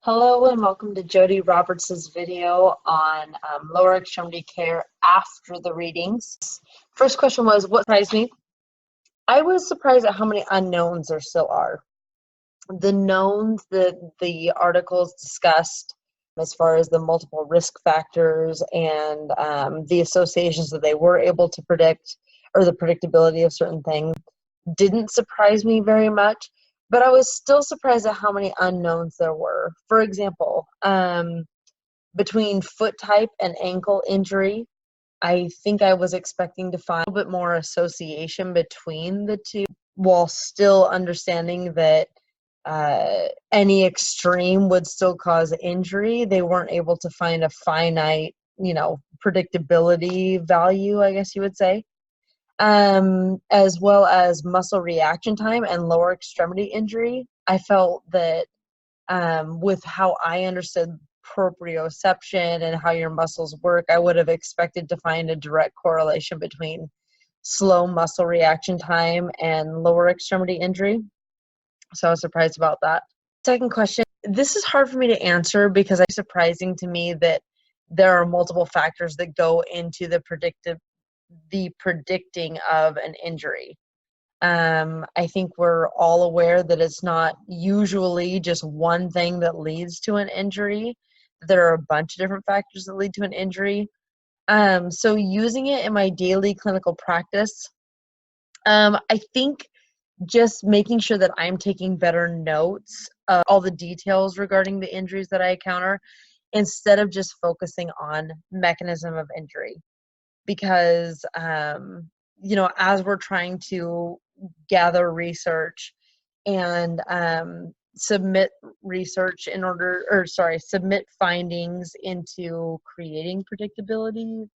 Hello and welcome to Jody Roberts' video on lower extremity care after the readings. First question was, what surprised me? I was surprised at how many unknowns there still are. The knowns that the articles discussed as far as the multiple risk factors and the associations that they were able to predict, or the predictability of certain things, didn't surprise me very much, but I was still surprised at how many unknowns there were. For example, between foot type and ankle injury, I think I was expecting to find a little bit more association between the two, while still understanding that any extreme would still cause injury. They weren't able to find a finite, predictability value, I guess you would say. As well as muscle reaction time and lower extremity injury. I felt that with how I understood proprioception and how your muscles work, I would have expected to find a direct correlation between slow muscle reaction time and lower extremity injury. So I was surprised about that. Second question, this is hard for me to answer because it's surprising to me that there are multiple factors that go into the predicting of an injury. I think we're all aware that it's not usually just one thing that leads to an injury. There are a bunch of different factors that lead to an injury. So using it in my daily clinical practice, I think just making sure that I'm taking better notes of all the details regarding the injuries that I encounter instead of just focusing on mechanism of injury. Because, as we're trying to gather research and submit findings into creating predictability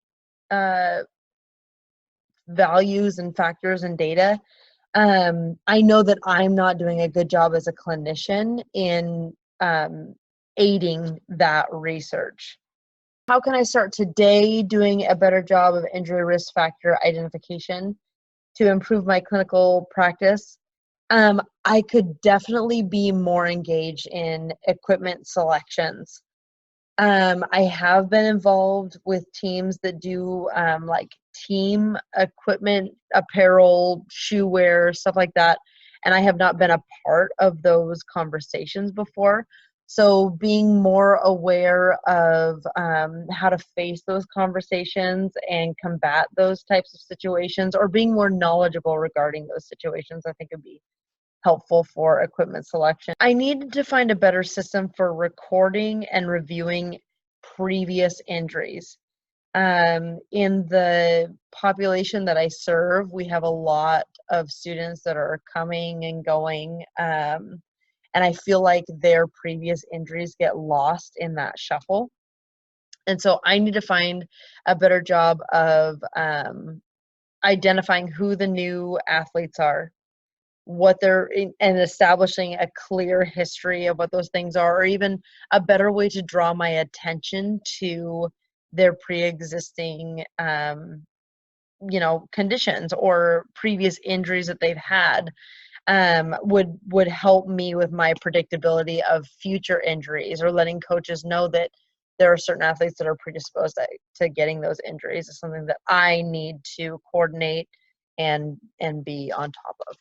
values and factors and data, I know that I'm not doing a good job as a clinician in aiding that research. How can I start today doing a better job of injury risk factor identification to improve my clinical practice? I could definitely be more engaged in equipment selections. I have been involved with teams that do like team equipment, apparel, shoe wear, stuff like that. And I have not been a part of those conversations before. So being more aware of how to face those conversations and combat those types of situations, or being more knowledgeable regarding those situations, I think would be helpful for equipment selection. I needed to find a better system for recording and reviewing previous injuries. In the population that I serve, we have a lot of students that are coming and going, and I feel like their previous injuries get lost in that shuffle. And so I need to find a better job of identifying who the new athletes are, what they're in, and establishing a clear history of what those things are, or even a better way to draw my attention to their pre-existing conditions or previous injuries that they've had, would help me with my predictability of future injuries, or letting coaches know that there are certain athletes that are predisposed to getting those injuries is something that I need to coordinate and be on top of.